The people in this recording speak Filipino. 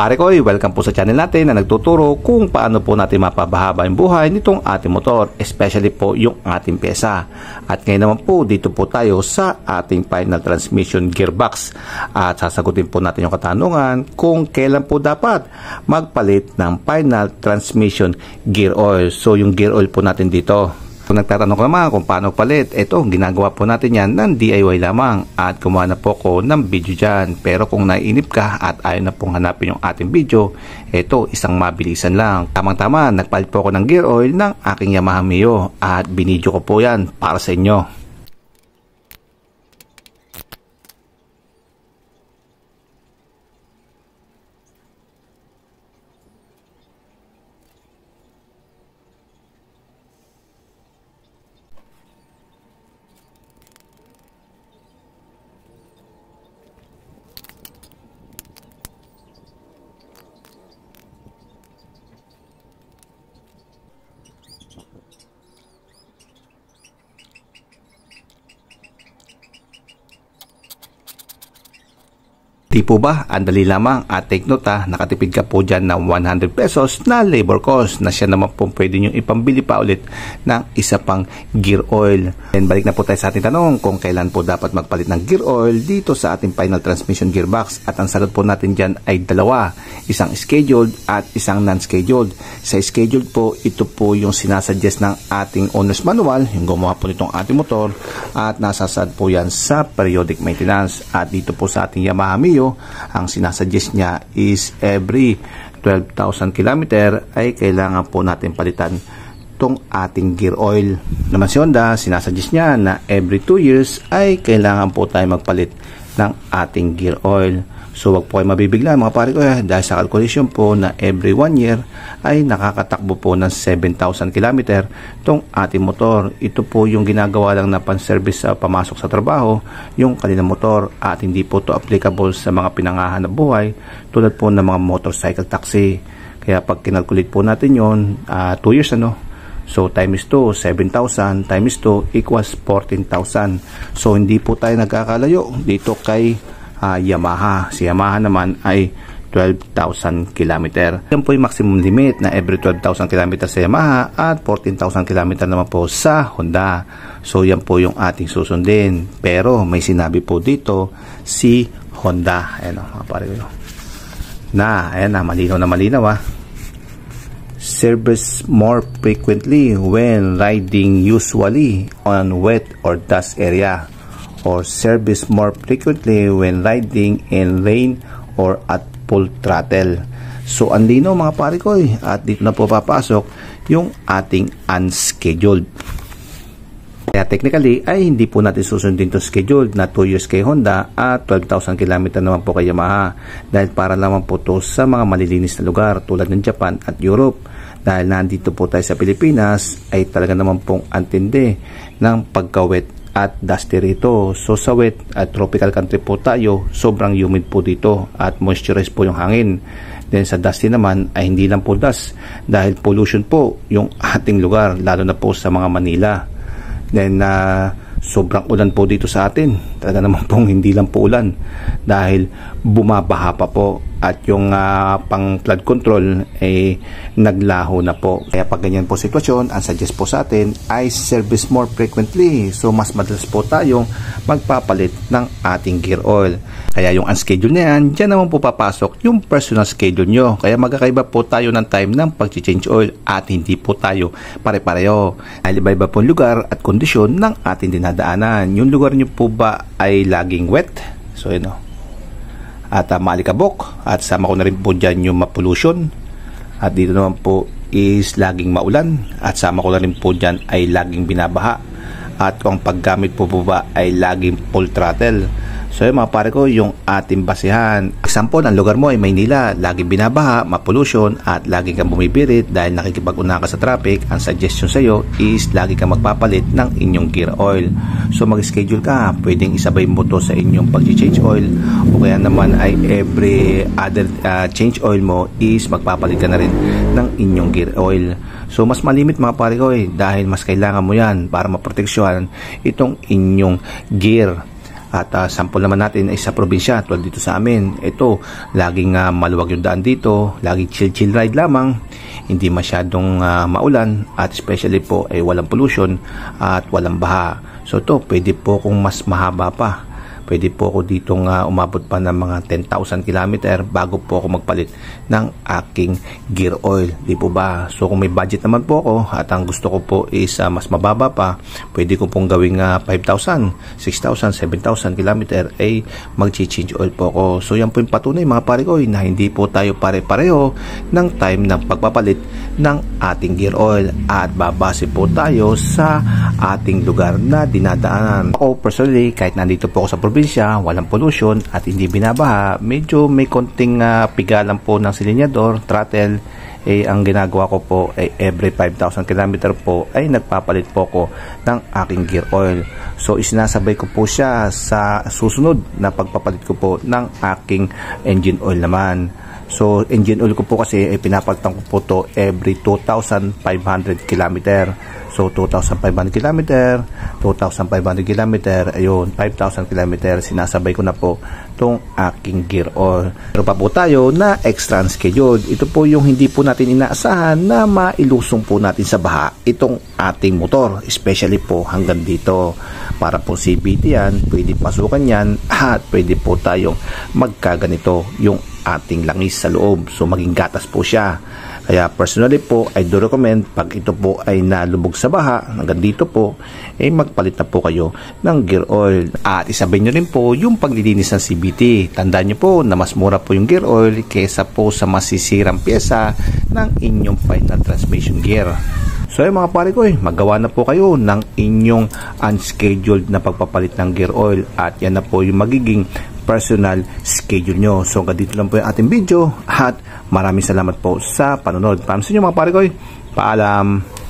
Pare ko, welcome po sa channel natin na nagtuturo kung paano po natin mapabahaba yung buhay nitong ating motor, especially po yung ating pyesa. At ngayon naman po, dito po tayo sa ating final transmission gearbox. At sasagutin po natin yung katanungan kung kailan po dapat magpalit ng final transmission gear oil. So yung gear oil po natin dito. Kung nagtatanong ka naman kung paano palit, ito, ginagawa po natin yan ng DIY lamang at gumawa na po ko ng video dyan. Pero kung naiinip ka at ayaw na pong hanapin yung ating video, ito, isang mabilisan lang. Tamang-tama, nagpalit po ako ng gear oil ng aking Yamaha Mio at binidyo ko po yan para sa inyo. Di po ba? Andali lamang at take note nakatipid ka po dyan ng 100 pesos na labor cost na siya naman po pwede nyo ipambili pa ulit ng isa pang gear oil. And balik na po tayo sa ating tanong kung kailan po dapat magpalit ng gear oil dito sa ating final transmission gearbox. At ang sagot po natin dyan ay dalawa. Isang scheduled at isang non-scheduled. Sa scheduled po, ito po yung sinasuggest ng ating owner's manual, yung gumawa po nitong ating motor, at nasasad po yan sa periodic maintenance. At dito po sa ating Yamaha Mio, ang sinasuggest niya is every 12,000 km ay kailangan po natin palitan tong ating gear oil. Naman si Honda, sinasuggest niya na every 2 years ay kailangan po tayo magpalit ng ating gear oil. So wag po kayo mabibigla mga pare ko dahil sa calculation po na every 1 year ay nakakatakbo po ng 7,000 km tong ating motor. Ito po yung ginagawa lang na pan-service sa pamasok sa trabaho yung kanilang motor at hindi po to applicable sa mga pinangahanap buhay tulad po ng mga motorcycle taxi. Kaya pag kinalculate po natin yon 2 years so times 2, 7,000 times 2 equals 14,000. So hindi po tayo nagkakalayo dito kay Yamaha. Si Yamaha naman ay 12,000 km. Yan po yung maximum limit na every 12,000 km sa Yamaha at 14,000 km naman po sa Honda. So yan po yung ating susundin. Pero may sinabi po dito si Honda. Ayan mga pare ko. Ayan malinaw na malinaw Service more frequently when riding usually on wet or dust area, or service more frequently when riding in rain or at full throttle. So ang lino mga pare ko at dito na po papasok yung ating unscheduled. Kaya technically ay hindi po natin susundin to scheduled na 2 years kay Honda at 12,000 km naman po kay Yamaha dahil para naman po to sa mga malilinis na lugar tulad ng Japan at Europe. Dahil nandito po tayo sa Pilipinas ay talaga naman pong antindi ng pagka-wet at dusty rito. So sa wet at tropical country po tayo, sobrang humid po dito at moisturized po yung hangin. Then sa dusty naman ay hindi lang po dust dahil pollution po yung ating lugar lalo na po sa mga Manila. Then sobrang ulan po dito sa atin. Talaga naman pong hindi lang po ulan dahil bumabaha pa po at yung pang flood control ay naglaho na po. Kaya pag ganyan po sitwasyon, ang suggest po sa atin ay service more frequently. So mas madalas po tayong magpapalit ng ating gear oil. Kaya yung unscheduled na yan, dyan naman po papasok yung personal schedule nyo. Kaya magkakaiba po tayo ng time ng pag-change oil at hindi po tayo pare-pareho. Dahil iba-iba po lugar at kondisyon ng ating dinadaanan. Yung lugar nyo po ba ay laging wet? So at maalikabok at sama ko na rin po dyan yung mapollution at dito naman po is laging maulan at sama ko na rin po dyan ay laging binabaha at kung paggamit po ba ay laging full throttle. So yung mga pare ko, yung ating basihan. Example, ang lugar mo ay Maynila, laging binabaha, mapollution, at laging kang bumibirit dahil nakikipag-una ka sa traffic. Ang suggestion sa iyo is lagi kang magpapalit ng inyong gear oil. So mag-schedule ka, pwedeng isabay mo to sa inyong pag-change oil o kaya naman ay every other change oil mo is magpapalit ka na rin ng inyong gear oil. So mas malimit mga pare ko dahil mas kailangan mo yan para maproteksyonan itong inyong gear. At sample naman natin ay sa probinsya, tulad dito sa amin. Ito, laging maluwag yung daan dito, laging chill ride lamang, hindi masyadong maulan, at especially po ay walang pollution at walang baha. So ito, pwede po kung mas mahaba pa. Pwede po ako ditong umabot pa ng mga 10,000 kilometer bago po ako magpalit ng aking gear oil. Di po ba? So kung may budget naman po ako at ang gusto ko po is mas mababa pa, pwede ko pong gawing 5,000, 6,000, 7,000 kilometer ay mag-change oil po ako. So yan po yung patunay mga pare ko na hindi po tayo pare-pareho ng time ng pagpapalit ng ating gear oil at babase po tayo sa ating lugar na dinadaanan. Ako personally, kahit nandito po ako sa probinsya, walang pollution at hindi binabaha, medyo may konting pigalan po ng silinyador, throttle, ang ginagawa ko po ay every 5,000 km po ay nagpapalit po ko ng aking gear oil. So isinasabay ko po siya sa susunod na pagpapalit ko po ng aking engine oil naman. So engine oil ko po kasi ay pinapalitan ko po to every 2,500 km. So 2,500 km, 2,500 km, ayun, 5,000 km, sinasabay ko na po itong aking gear oil. Pero pa po tayo na extra scheduled. Ito po yung hindi po natin inaasahan na mailusong po natin sa baha itong ating motor, especially po hanggang dito. Para po CVT yan, pwede pasukan yan at pwede po tayong magkaganito yung ating langis sa loob. So maging gatas po siya. Kaya personally po, I do recommend pag ito po ay nalubog sa baha, hanggang dito po, magpalit na po kayo ng gear oil. At isabay nyo rin po yung paglilinis ng CVT. Tandaan nyo po na mas mura po yung gear oil kesa po sa masisirang pyesa ng inyong final transmission gear. So mga pare ko, magawa na po kayo ng inyong unscheduled na pagpapalit ng gear oil at yan na po yung magiging personal schedule nyo. So hanggang dito lang po yung ating video at maraming salamat po sa panonood. Para sa inyo mga pare ko, paalam!